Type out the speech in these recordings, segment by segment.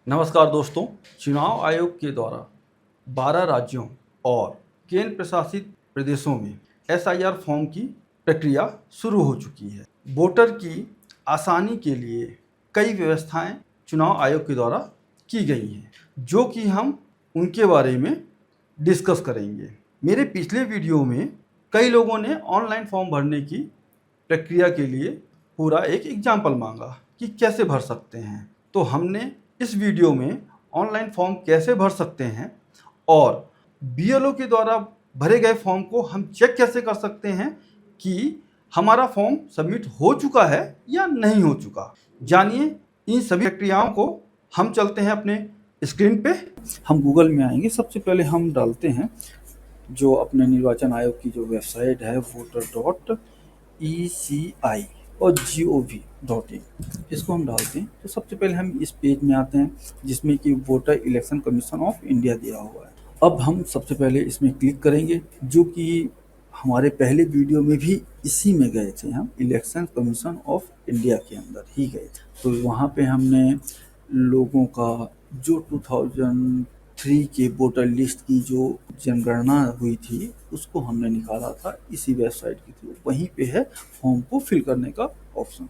नमस्कार दोस्तों। चुनाव आयोग के द्वारा 12 राज्यों और केंद्र प्रशासित प्रदेशों में एसआईआर फॉर्म की प्रक्रिया शुरू हो चुकी है। वोटर की आसानी के लिए कई व्यवस्थाएं चुनाव आयोग के द्वारा की गई हैं, जो कि हम उनके बारे में डिस्कस करेंगे। मेरे पिछले वीडियो में कई लोगों ने ऑनलाइन फॉर्म भरने की प्रक्रिया के लिए पूरा एक एग्जाम्पल मांगा कि कैसे भर सकते हैं। तो हमने इस वीडियो में ऑनलाइन फॉर्म कैसे भर सकते हैं और बीएलओ के द्वारा भरे गए फॉर्म को हम चेक कैसे कर सकते हैं कि हमारा फॉर्म सबमिट हो चुका है या नहीं हो चुका। जानिए इन सभी प्रक्रियाओं को। हम चलते हैं अपने स्क्रीन पे। हम गूगल में आएंगे। सबसे पहले हम डालते हैं जो अपने निर्वाचन आयोग की जो वेबसाइट है voter.eci और gov.in, इसको हम डालते हैं तो सबसे पहले हम इस पेज में आते हैं जिसमें कि voter election commission of India दिया हुआ है। अब हम सबसे पहले इसमें क्लिक करेंगे, जो कि हमारे पहले वीडियो में भी इसी में गए थे। हम इलेक्शन कमीशन ऑफ इंडिया के अंदर ही गए थे। तो वहाँ पे हमने लोगों का जो 2003 के वोटर लिस्ट की जो जनगणना हुई थी उसको हमने निकाला था इसी वेबसाइट के थ्रू। वहीं पे है फॉर्म को फिल करने का ऑप्शन।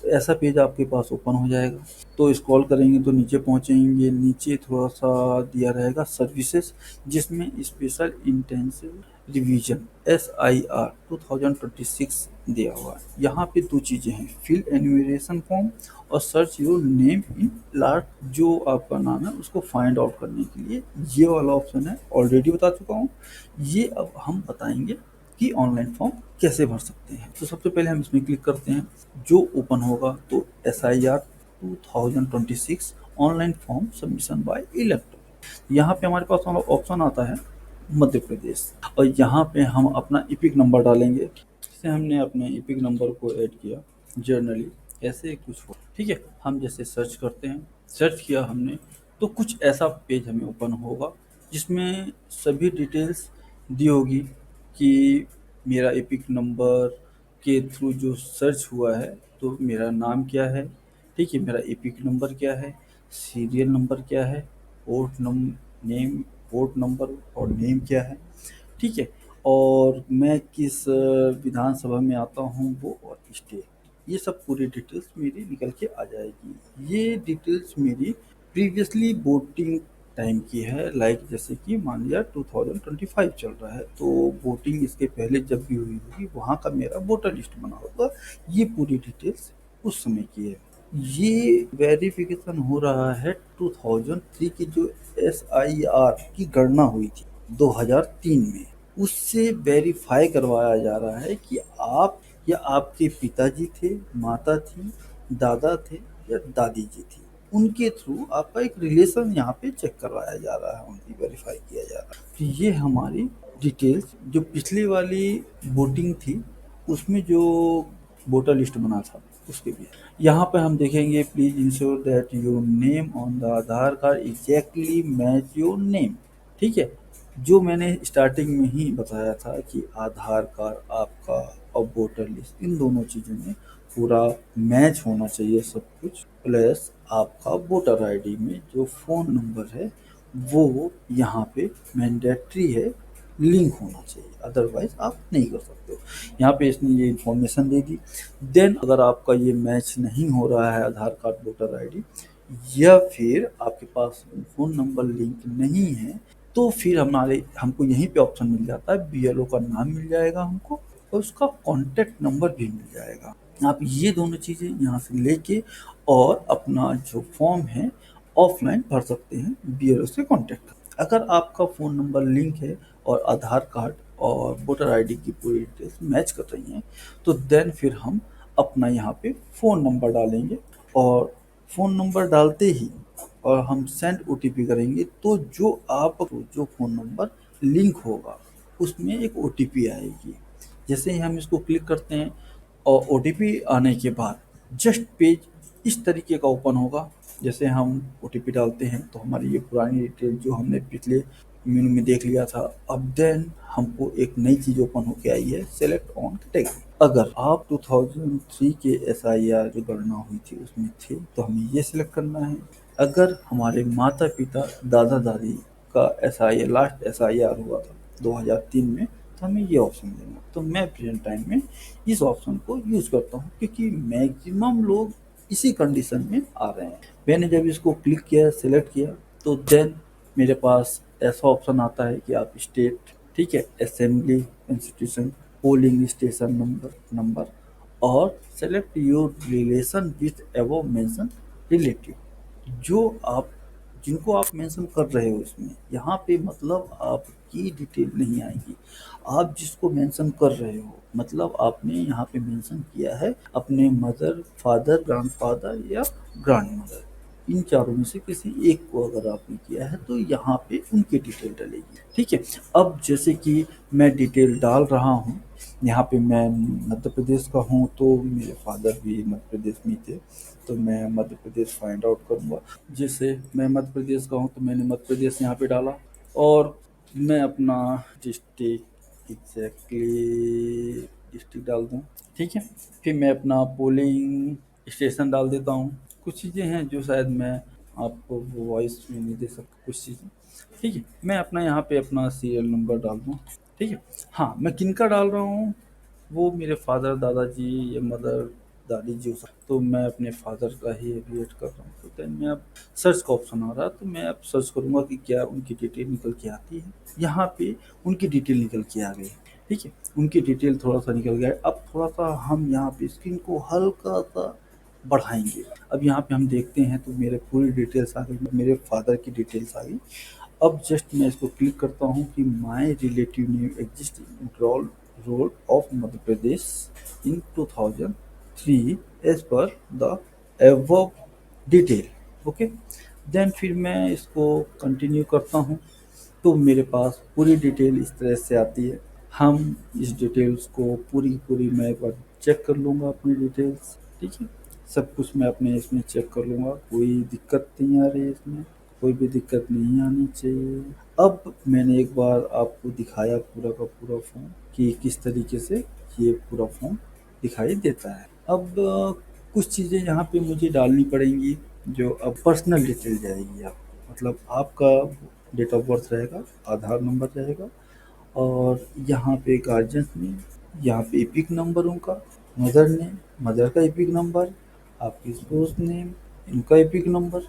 तो ऐसा पेज आपके पास ओपन हो जाएगा। तो स्क्रॉल करेंगे तो नीचे पहुंचेंगे। नीचे थोड़ा सा दिया रहेगा सर्विसेज, जिसमें स्पेशल इंटेंसिव रिवीजन SIR 2026 दिया हुआ है। यहाँ पे दो चीज़ें हैं, फिल एन्यूमरेशन फॉर्म और search your name in large. जो आपका नाम है उसको फाइंड आउट करने के लिए ये वाला ऑप्शन है, ऑलरेडी बता चुका हूँ। ये अब हम बताएंगे कि ऑनलाइन फॉर्म कैसे भर सकते हैं। तो सबसे पहले हम इसमें क्लिक करते हैं। जो ओपन होगा तो SIR 2026 online form submission by elector. यहाँ पे हमारे पास ऑप्शन आता है मध्य प्रदेश, और यहाँ पे हम अपना इपिक नंबर डालेंगे। जैसे हमने अपने इपिक नंबर को ऐड किया जर्नली, ऐसे कुछ हो, ठीक है। हम जैसे सर्च करते हैं, सर्च किया हमने तो कुछ ऐसा पेज हमें ओपन होगा जिसमें सभी डिटेल्स दी होगी कि मेरा इपिक नंबर के थ्रू जो सर्च हुआ है तो मेरा नाम क्या है, ठीक है, मेरा इपिक नंबर क्या है, सीरियल नंबर क्या है, पोर्ट नंबर और नेम क्या है, ठीक है, और मैं किस विधानसभा में आता हूँ वो, और स्टेट। ये सब पूरी डिटेल्स मेरी निकल के आ जाएगी। ये डिटेल्स मेरी प्रीवियसली वोटिंग टाइम की है। लाइक जैसे कि मान लिया 2025 चल रहा है तो वोटिंग इसके पहले जब भी हुई होगी वहाँ का मेरा वोटर लिस्ट बना होगा। ये पूरी डिटेल्स उस समय की है। ये वेरिफिकेशन हो रहा है 2003 की जो SIR की गणना हुई थी 2003 में, उससे वेरीफाई करवाया जा रहा है कि आप या आपके पिताजी थे, माता थी, दादा थे या दादी जी थी, उनके थ्रू आपका एक रिलेशन यहाँ पे चेक करवाया जा रहा है, उनकी वेरीफाई किया जा रहा है। तो ये हमारी डिटेल्स जो पिछली वाली वोटिंग थी उसमें जो वोटर लिस्ट बना था उसके भी यहाँ पे हम देखेंगे। Please ensure that your name on the Aadhaar card exactly match your name, ठीक है। जो मैंने स्टार्टिंग में ही बताया था कि आधार कार्ड आपका और वोटर लिस्ट, इन दोनों चीज़ों में पूरा मैच होना चाहिए सब कुछ। प्लस आपका वोटर आईडी में जो फ़ोन नंबर है वो यहाँ पे मैंडेटरी है, लिंक होना चाहिए, अदरवाइज आप नहीं कर सकते हो। यहाँ पे इसने ये इन्फॉर्मेशन दे दी। देन अगर आपका ये मैच नहीं हो रहा है आधार कार्ड वोटर आईडी, या फिर आपके पास फ़ोन नंबर लिंक नहीं है, तो फिर हमको यहीं पे ऑप्शन मिल जाता है, बीएलओ का नाम मिल जाएगा हमको और उसका कॉन्टैक्ट नंबर भी मिल जाएगा। आप ये दोनों चीज़ें यहाँ से लेके और अपना जो फॉर्म है ऑफलाइन भर सकते हैं बीएलओ से कॉन्टैक्ट कर। अगर आपका फ़ोन नंबर लिंक है और आधार कार्ड और वोटर आईडी की पूरी डिटेल्स मैच कर रही हैं तो देन फिर हम अपना यहाँ पे फ़ोन नंबर डालेंगे, और फ़ोन नंबर डालते ही और हम सेंड ओटीपी करेंगे तो जो फ़ोन नंबर लिंक होगा उसमें एक ओटीपी आएगी। जैसे ही हम इसको क्लिक करते हैं और ओटीपी आने के बाद जस्ट पेज इस तरीके का ओपन होगा। जैसे हम ओटीपी डालते हैं तो हमारी ये पुरानी डिटेल जो हमने पिछले मेनू में देख लिया था, अब देन हमको एक नई चीज़ ओपन होके आई है, सेलेक्ट ऑन कैटेगरी। अगर आप 2003 के SIR जो गणना हुई थी उसमें थे तो हमें ये सिलेक्ट करना है। अगर हमारे माता पिता दादा दादी का S I last S I R हुआ था 2003 में, तो हमें ये ऑप्शन देना। तो मैं प्रेजेंट टाइम में इस ऑप्शन को यूज़ करता हूँ क्योंकि मैक्सिमम लोग इसी कंडीशन में आ रहे हैं। मैंने जब इसको क्लिक किया, सेलेक्ट किया, तो देन मेरे पास ऐसा ऑप्शन आता है कि आप स्टेट, ठीक है, assembly institution, polling station number number और select your relation with above mention relative. जो आप जिनको आप मेंशन कर रहे हो इसमें, यहाँ पे मतलब आपकी डिटेल नहीं आएगी। आप जिसको मेंशन कर रहे हो मतलब आपने यहाँ पे मेंशन किया है अपने मदर, फादर, ग्रैंडफादर या ग्रैंडमदर, इन चारों में से किसी एक को अगर आपने किया है तो यहाँ पे उनकी डिटेल डलेगी। ठीक है, अब जैसे कि मैं डिटेल डाल रहा हूँ, यहाँ पे मैं मध्य प्रदेश का हूँ तो मेरे फादर भी मध्य प्रदेश में ही थे, तो मैं मध्य प्रदेश फाइंड आउट करूँगा। जैसे मैं मध्य प्रदेश का हूँ तो मैंने मध्य प्रदेश यहाँ पे डाला और मैं अपना डिस्ट्रिक्ट एग्जैक्टली डिस्ट्रिक्ट डाल दूँ। ठीक है, फिर मैं अपना पोलिंग स्टेशन डाल देता हूँ। कुछ चीज़ें हैं जो शायद मैं आपको वॉइस में नहीं दे सकता कुछ चीज़ें। ठीक है, मैं अपना यहाँ पे अपना सीरियल नंबर डाल दूँ। ठीक है, हाँ, मैं किनका डाल रहा हूँ, वो मेरे फादर दादाजी या मदर दादी जी हो सकते, तो मैं अपने फादर का ही एडिट कर रहा हूँ। तो देन मैं अब सर्च का ऑप्शन आ रहा है, तो मैं अब सर्च करूँगा कि क्या उनकी डिटेल निकल के आती है। यहाँ पे उनकी डिटेल निकल के आ गई। ठीक है, उनकी डिटेल थोड़ा सा निकल गया है। अब थोड़ा सा हम यहाँ पे स्क्रीन को हल्का सा बढ़ाएंगे। अब यहाँ पे हम देखते हैं तो मेरे पूरी डिटेल्स आ गई, मेरे फादर की डिटेल्स आ गई। अब जस्ट मैं इसको क्लिक करता हूँ कि my relative name exist in roll roll of Madhya Pradesh in 2003 as per the above detail. Okay, then फिर मैं इसको कंटिन्यू करता हूँ तो मेरे पास पूरी डिटेल इस तरह से आती है। हम इस डिटेल्स को पूरी पूरी मैं एक बार चेक कर लूँगा अपनी डिटेल्स। ठीक है, सब कुछ मैं अपने इसमें चेक कर लूँगा, कोई दिक्कत नहीं आ रही है इसमें, कोई भी दिक्कत नहीं आनी चाहिए। अब मैंने एक बार आपको दिखाया पूरा का पूरा फॉर्म कि किस तरीके से ये पूरा फॉर्म दिखाई देता है। अब कुछ चीज़ें यहाँ पे मुझे डालनी पड़ेंगी जो अब पर्सनल डिटेल जाएगी आपको, मतलब आपका डेट ऑफ बर्थ रहेगा, आधार नंबर रहेगा और यहाँ पे गार्जियंस नेम, यहाँ पे एपिक नंबर उनका, मदर नेम, मदर का एपिक नंबर, आपकी स्पोर्स नेम, इनका एपिक नंबर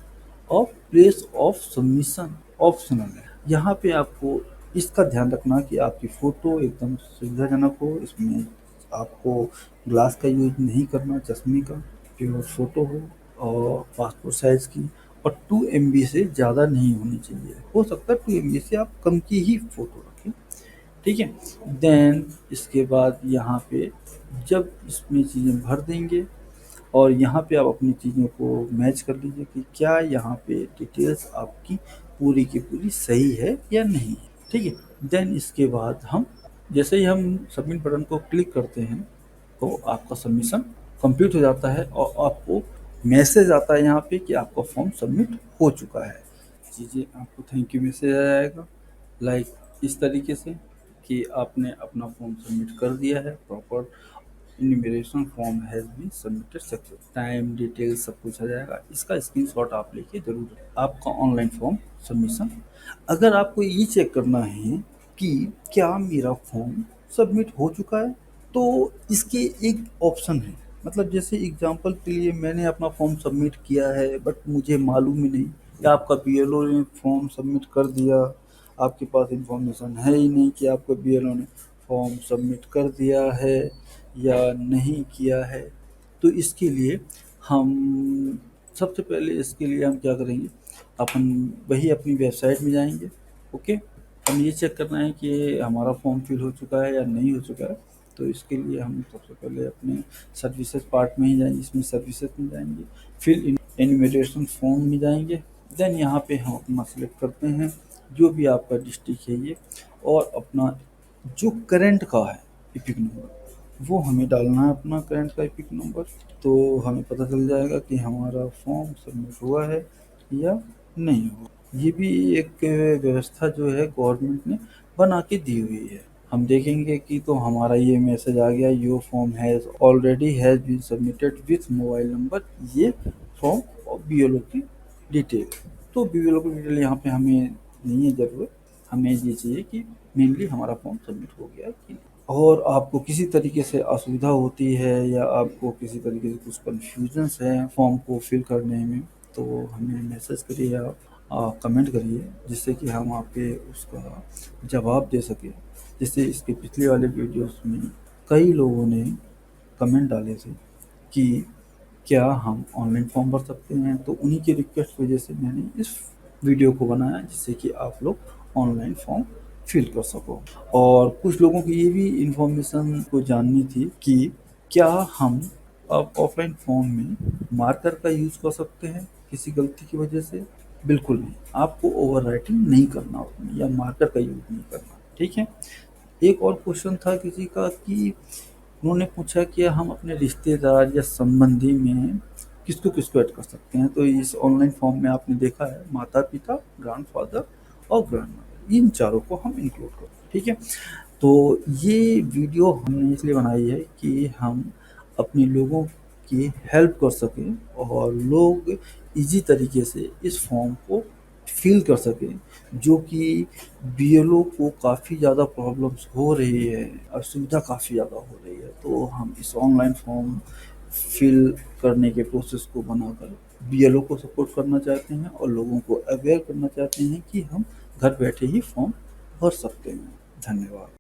और प्लेस ऑफ सबमिशन ऑप्शनल है। यहाँ पे आपको इसका ध्यान रखना कि आपकी फ़ोटो एकदम सुविधाजनक हो, इसमें आपको ग्लास का यूज़ नहीं करना, चश्मे का, प्योर फ़ोटो हो और पासपोर्ट साइज़ की और 2 एमबी से ज़्यादा नहीं होनी चाहिए। हो सकता है 2 एमबी से आप कम की ही फ़ोटो रखें। ठीक है, देन इसके बाद यहाँ पे जब इसमें चीज़ें भर देंगे और यहाँ पे आप अपनी चीज़ों को मैच कर लीजिए कि क्या यहाँ पे डिटेल्स आपकी पूरी की पूरी सही है या नहीं है। ठीक है, देन इसके बाद हम जैसे ही हम सबमिट बटन को क्लिक करते हैं तो आपका सबमिशन कंप्लीट हो जाता है और आपको मैसेज आता है यहाँ पे कि आपका फॉर्म सबमिट हो चुका है। चीज़ें आपको थैंक यू मैसेज आ जाएगा लाइक इस तरीके से कि आपने अपना फॉर्म सबमिट कर दिया है, proper enumeration form has been submitted success, time detail सब कुछ आ जाएगा। इसका स्क्रीनशॉट आप लेके ज़रूर रखें। आपका ऑनलाइन फॉर्म सबमिशन, अगर आपको ये चेक करना है कि क्या मेरा फॉर्म सबमिट हो चुका है तो इसके एक ऑप्शन है, मतलब जैसे एग्जांपल के लिए मैंने अपना फॉर्म सबमिट किया है बट मुझे मालूम ही नहीं, या आपका बीएलओ ने फॉर्म सबमिट कर दिया, आपके पास इंफॉर्मेशन है ही नहीं कि आपका बीएलओ ने फॉर्म सबमिट कर दिया है या नहीं किया है। तो इसके लिए हम सबसे पहले इसके लिए हम क्या करेंगे, अपन वही अपनी वेबसाइट में जाएंगे। ओके, हम ये चेक करना है कि हमारा फॉर्म फिल हो चुका है या नहीं हो चुका है। तो इसके लिए हम सबसे पहले अपने सर्विसेज पार्ट में ही जाएंगे, इसमें सर्विसेज में जाएंगे, फिर इन्विटेशन फॉर्म में जाएंगे। देन यहाँ पे हम अपना सेलेक्ट करते हैं जो भी आपका डिस्ट्रिक्ट है ये, और अपना जो करंट का है एपिक नंबर वो हमें डालना है, अपना करंट का एपिक नंबर। तो हमें पता चल जाएगा कि हमारा फॉर्म सबमिट हुआ है या नहीं हुआ। ये भी एक व्यवस्था जो है गवर्नमेंट ने बना के दी हुई है। हम देखेंगे कि तो हमारा ये मैसेज आ गया, your form has been submitted with mobile number. ये फॉर्म बीएलओ की डिटेल। तो बीएलओ की डिटेल यहाँ पे हमें नहीं है ज़रूरत, हमें ये चाहिए कि मेनली हमारा फॉर्म सबमिट हो गया कि नहीं। और आपको किसी तरीके से असुविधा होती है या आपको किसी तरीके से कुछ कन्फ्यूजन्स है फॉर्म को फिल करने में, तो हमें मैसेज करिए, आप कमेंट करिए, जिससे कि हम आपके उसका जवाब दे सकें। जैसे इसके पिछले वाले वीडियोस में कई लोगों ने कमेंट डाले थे कि क्या हम ऑनलाइन फॉर्म भर सकते हैं, तो उन्हीं की रिक्वेस्ट की वजह से मैंने इस वीडियो को बनाया, जिससे कि आप लोग ऑनलाइन फॉर्म फिल कर सको। और कुछ लोगों की ये भी इंफॉर्मेशन को जाननी थी कि क्या हम अब ऑफलाइन फॉर्म में मार्कर का यूज़ कर सकते हैं किसी गलती की वजह से। बिल्कुल नहीं, आपको ओवर राइटिंग नहीं करना उसमें या मार्कर का यूज़ नहीं करना, ठीक है। एक और क्वेश्चन था किसी का कि उन्होंने पूछा कि हम अपने रिश्तेदार या संबंधी में किसको किसको ऐड कर सकते हैं। तो इस ऑनलाइन फॉर्म में आपने देखा है माता पिता, ग्रैंडफादर और ग्रैंडमदर, इन चारों को हम इंक्लूड करते हैं, ठीक है। तो ये वीडियो हमने इसलिए बनाई है कि हम अपने लोगों की हेल्प कर सकें और लोग इजी तरीके से इस फॉर्म को फिल कर सकें, जो कि बीएलओ को काफ़ी ज़्यादा प्रॉब्लम्स हो रही है, असुविधा काफ़ी ज़्यादा हो रही है। तो हम इस ऑनलाइन फॉर्म फिल करने के प्रोसेस को बनाकर बीएलओ को सपोर्ट करना चाहते हैं और लोगों को अवेयर करना चाहते हैं कि हम घर बैठे ही फॉर्म भर सकते हैं। धन्यवाद।